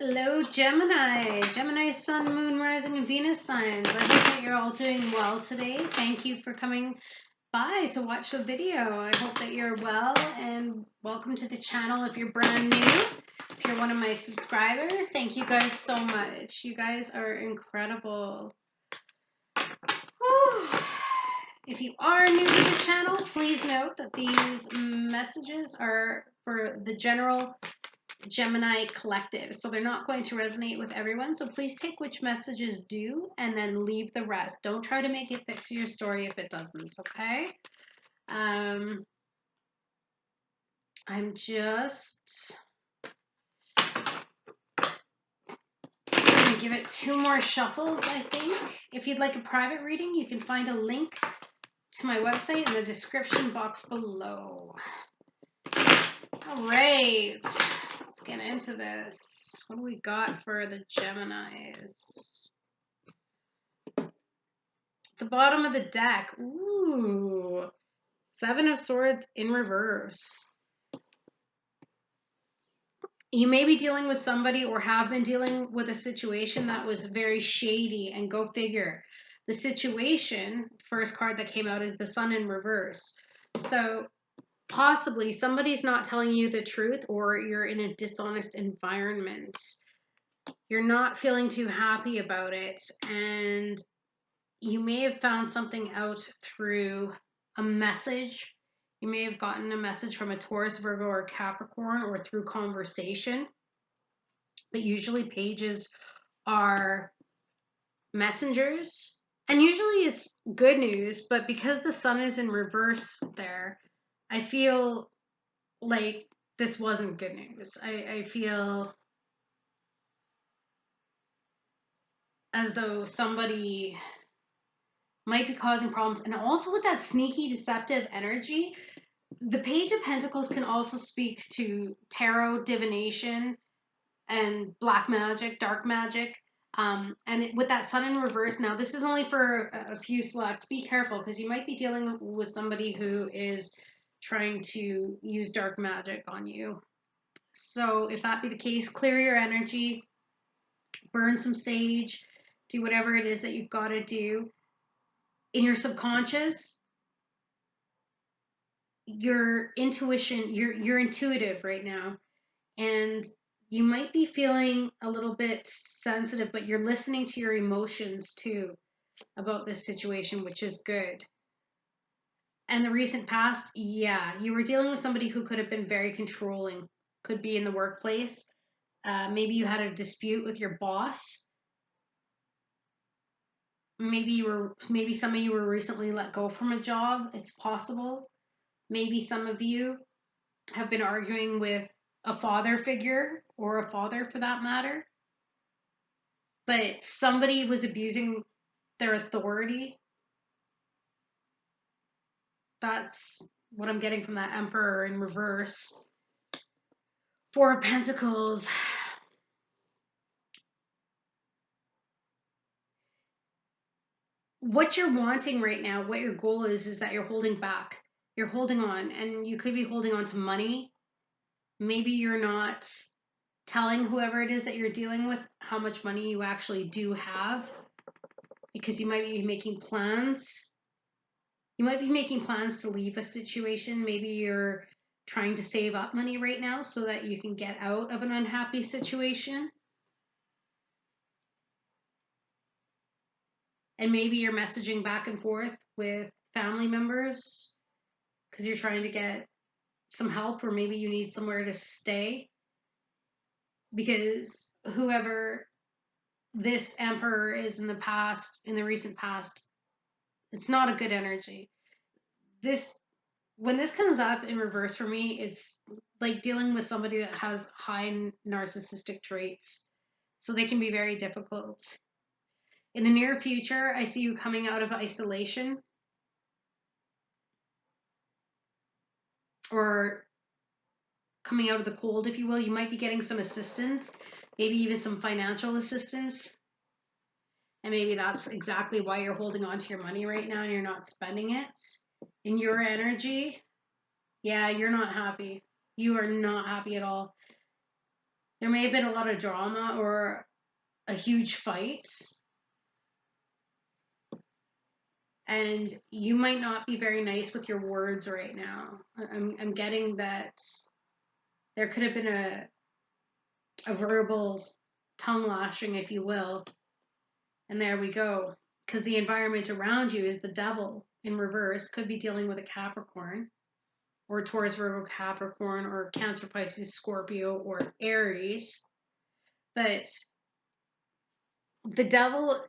Hello, Gemini. Gemini, Sun, Moon, Rising, and Venus signs. I hope that you're all doing well today. Thank you for coming by to watch the video. I hope that you're well, and welcome to the channel if you're brand new. If you're one of my subscribers, thank you guys so much. You guys are incredible. Whew. If you are new to the channel, please note that these messages are for the general Gemini collective, so they're not going to resonate with everyone, so please take which messages do and then leave the rest. Don't try to make it fit to your story if it doesn't, okay? I'm just gonna give it 2 more shuffles, I think. If you'd like a private reading, you can find a link to my website in the description box below. All right, let's get into this. What do we got for the Geminis? The bottom of the deck. Ooh. 7 of Swords in reverse. You may be dealing with somebody or have been dealing with a situation that was very shady, and go figure. The situation, first card that came out, is the Sun in reverse. So possibly somebody's not telling you the truth, or you're in a dishonest environment. You're not feeling too happy about it, and you may have found something out through a message. You may have gotten a message from a Taurus, Virgo, or Capricorn, or through conversation. But usually pages are messengers. And usually it's good news, but because the Sun is in reverse there, I feel like this wasn't good news. I feel as though somebody might be causing problems. And also with that sneaky, deceptive energy, the Page of Pentacles can also speak to tarot, divination, and black magic, dark magic. With that Sun in reverse, now this is only for a few select. Be careful, because you might be dealing with somebody who is trying to use dark magic on you. So if that be the case, clear your energy, burn some sage, do whatever it is that you've got to do. In your subconscious, your intuition, you're intuitive right now, and you might be feeling a little bit sensitive, but you're listening to your emotions too about this situation, which is good. And the recent past, yeah, you were dealing with somebody who could have been very controlling, could be in the workplace. Maybe you had a dispute with your boss. Maybe some of you were recently let go from a job. It's possible. Maybe some of you have been arguing with a father figure, or a father for that matter. But somebody was abusing their authority. That's what I'm getting from that Emperor in reverse. 4 of Pentacles. What you're wanting right now, what your goal is that you're holding back. You're holding on, and you could be holding on to money. Maybe you're not telling whoever it is that you're dealing with how much money you actually do have, because you might be making plans. You might be making plans to leave a situation. Maybe you're trying to save up money right now so that you can get out of an unhappy situation. And maybe you're messaging back and forth with family members because you're trying to get some help, or maybe you need somewhere to stay. Because whoever this Emperor is in the past, in the recent past, it's not a good energy. When this comes up in reverse for me, it's like dealing with somebody that has high narcissistic traits. So they can be very difficult. In the near future, I see you coming out of isolation, or coming out of the cold, if you will. You might be getting some assistance, maybe even some financial assistance. And maybe that's exactly why you're holding on to your money right now and you're not spending it. In your energy, yeah, you're not happy. You are not happy at all. There may have been a lot of drama or a huge fight, and you might not be very nice with your words right now. I'm getting that there could have been a verbal tongue lashing, if you will, and there we go. Because the environment around you is the devil in reverse, could be dealing with a Capricorn or Taurus, Virgo, Capricorn, or Cancer, Pisces, Scorpio, or Aries. But the devil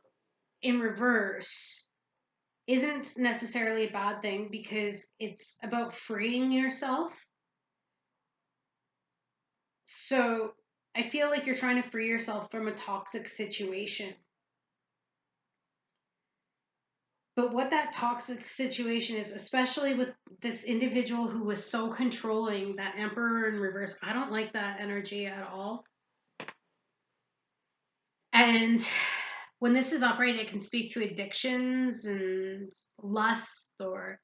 in reverse isn't necessarily a bad thing because it's about freeing yourself. So I feel like you're trying to free yourself from a toxic situation. But what that toxic situation is, especially with this individual who was so controlling, that Emperor in reverse, I don't like that energy at all. And when this is operated, it can speak to addictions and lust or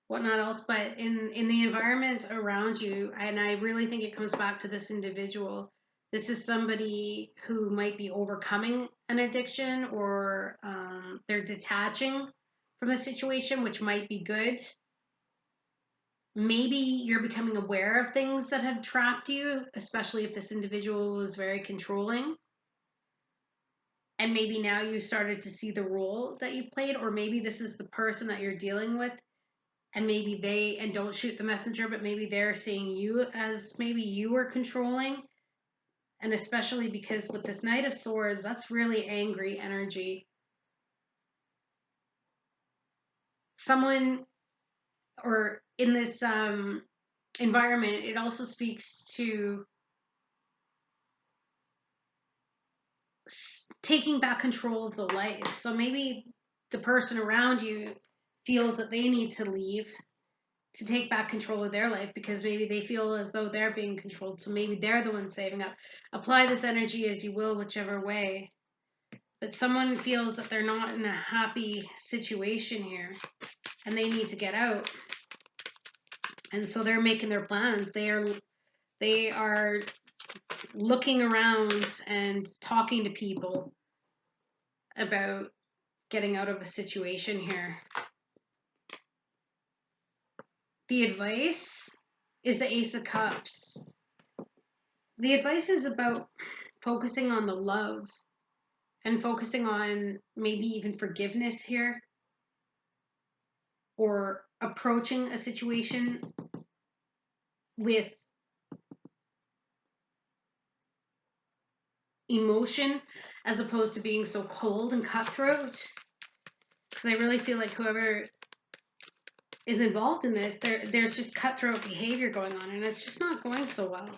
whatnot else. But in the environment around you, and I really think it comes back to this individual. This is somebody who might be overcoming an addiction, or they're detaching from the situation, which might be good. Maybe you're becoming aware of things that had trapped you, especially if this individual was very controlling. And maybe now you started to see the role that you played, or maybe this is the person that you're dealing with, and maybe and don't shoot the messenger, but maybe they're seeing you as maybe you were controlling. And especially because with this Knight of Swords, that's really angry energy. Someone, or in this environment, it also speaks to taking back control of the life. So maybe the person around you feels that they need to leave to take back control of their life because maybe they feel as though they're being controlled. So maybe they're the ones saving up. Apply this energy as you will, whichever way. But someone feels that they're not in a happy situation here and they need to get out. And so they're making their plans. They are looking around and talking to people about getting out of a situation here. The advice is the Ace of Cups. The advice is about focusing on the love and focusing on maybe even forgiveness here, or approaching a situation with emotion as opposed to being so cold and cutthroat. Because I really feel like whoever is involved in this, there's just cutthroat behavior going on, and it's just not going so well.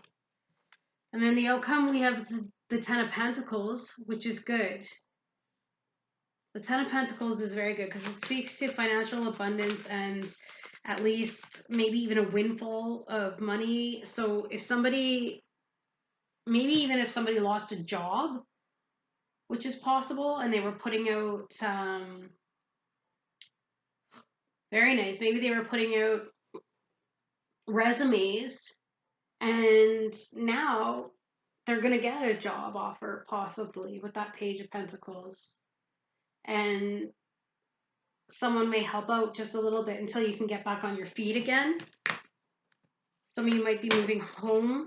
And then the outcome, we have the Ten of Pentacles, which is good. The Ten of Pentacles is very good because it speaks to financial abundance and at least maybe even a windfall of money. So if somebody, maybe even if somebody lost a job, which is possible, and they were putting out, very nice, maybe they were putting out resumes, and now they're going to get a job offer possibly with that Page of Pentacles. And someone may help out just a little bit until you can get back on your feet again. Some of you might be moving home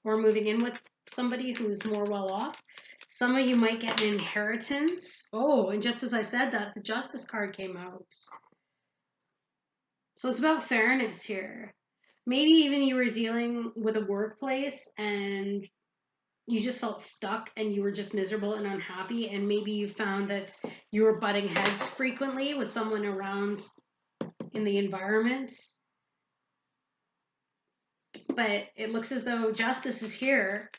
or moving in with somebody who's more well off. Some of you might get an inheritance. Oh, and just as I said that, the Justice card came out. So it's about fairness here. Maybe even you were dealing with a workplace and you just felt stuck and you were just miserable and unhappy, and maybe you found that you were butting heads frequently with someone around in the environment. But it looks as though justice is here,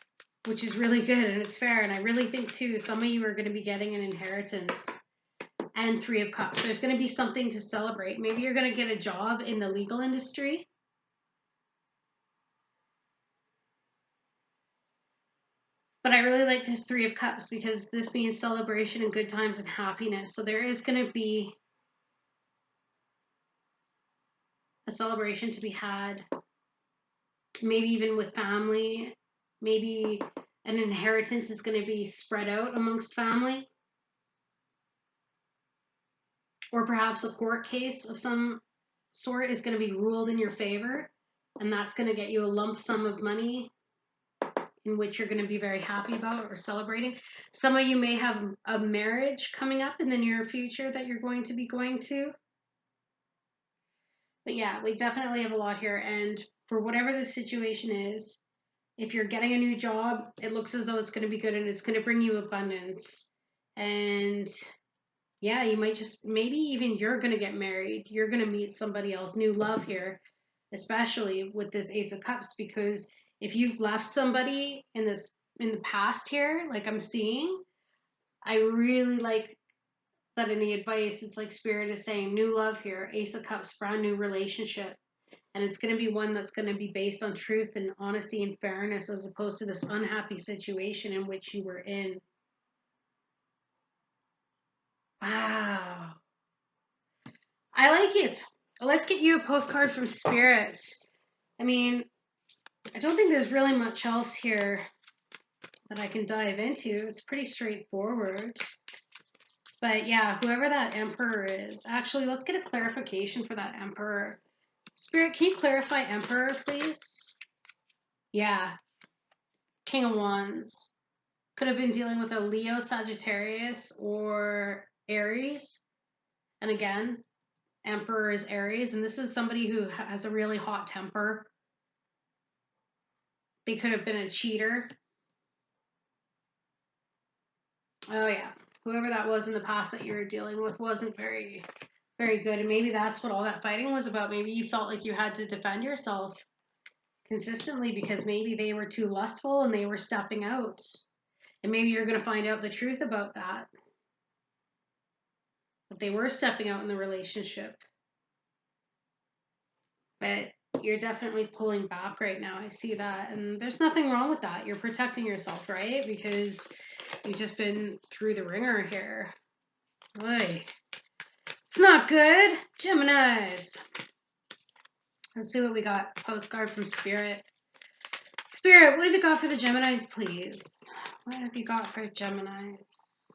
which is really good and it's fair. And I really think too, some of you are going to be getting an inheritance. And Three of Cups. There's going to be something to celebrate. Maybe you're going to get a job in the legal industry. But I really like this Three of Cups because this means celebration and good times and happiness. So there is going to be a celebration to be had. Maybe even with family. Maybe an inheritance is going to be spread out amongst family, or perhaps a court case of some sort is going to be ruled in your favor, and that's going to get you a lump sum of money in which you're going to be very happy about or celebrating. Some of you may have a marriage coming up in the near future that you're going to be going to. But yeah, we definitely have a lot here. And for whatever the situation is, if you're getting a new job, it looks as though it's going to be good and it's going to bring you abundance. And yeah, you might just, maybe even you're going to get married. You're going to meet somebody else, new love here, especially with this Ace of Cups, because if you've left somebody in the past here, like I'm seeing, I really like that in the advice. It's like Spirit is saying new love here, Ace of Cups, brand new relationship. And it's going to be one that's going to be based on truth and honesty and fairness, as opposed to this unhappy situation in which you were in. Wow. I like it. Let's get you a postcard from Spirit. I mean, I don't think there's really much else here that I can dive into. It's pretty straightforward. But yeah, whoever that Emperor is, actually, let's get a clarification for that Emperor. Spirit, can you clarify Emperor, please? Yeah, King of Wands. Could have been dealing with a Leo, Sagittarius, or Aries. And again, Emperor is Aries, and this is somebody who has a really hot temper. They could have been a cheater. Oh yeah, whoever that was in the past that you were dealing with wasn't very, very good. And maybe that's what all that fighting was about. Maybe you felt like you had to defend yourself consistently because maybe they were too lustful and they were stepping out. And maybe you're going to find out the truth about that. That they were stepping out in the relationship. But you're definitely pulling back right now. I see that. And there's nothing wrong with that. You're protecting yourself, right? Because you've just been through the ringer here. Boy, it's not good. Geminis. Let's see what we got. Postcard from Spirit. Spirit, what have you got for the Geminis, please? What have you got for Geminis?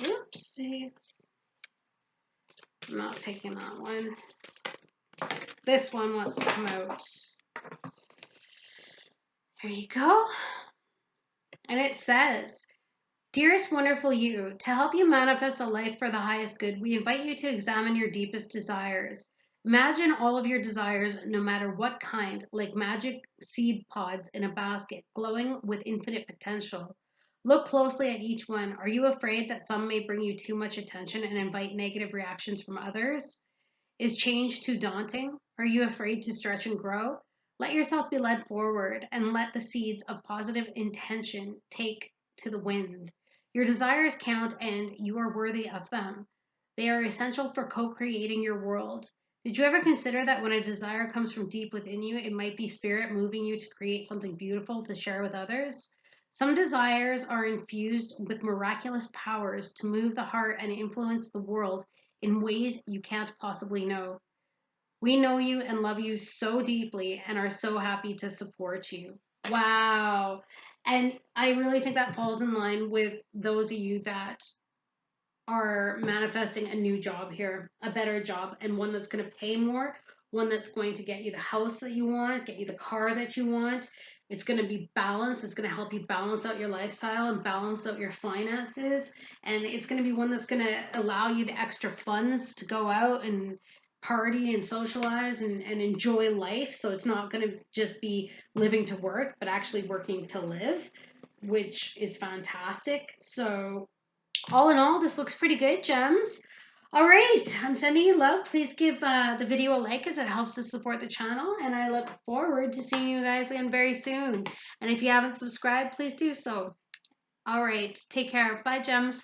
Oopsies. I'm not taking that one. This one wants to come out. Here you go. And it says, dearest wonderful you, to help you manifest a life for the highest good, we invite you to examine your deepest desires. Imagine all of your desires, no matter what kind, like magic seed pods in a basket, glowing with infinite potential. Look closely at each one. Are you afraid that some may bring you too much attention and invite negative reactions from others? Is change too daunting? Are you afraid to stretch and grow? Let yourself be led forward and let the seeds of positive intention take to the wind. Your desires count and you are worthy of them. They are essential for co-creating your world. Did you ever consider that when a desire comes from deep within you, it might be spirit moving you to create something beautiful to share with others? Some desires are infused with miraculous powers to move the heart and influence the world in ways you can't possibly know. We know you and love you so deeply and are so happy to support you. Wow. And I really think that falls in line with those of you that are manifesting a new job here, a better job, and one that's going to pay more, one that's going to get you the house that you want, get you the car that you want. It's going to be balanced. It's going to help you balance out your lifestyle and balance out your finances. And it's going to be one that's going to allow you the extra funds to go out and party and socialize and enjoy life. So it's not going to just be living to work, but actually working to live, which is fantastic. So all in all, this looks pretty good, Gems. All right, I'm sending you love. Please give the video a like as it helps to support the channel. And I look forward to seeing you guys again very soon. And if you haven't subscribed, please do so. All right, take care. Bye, Gems.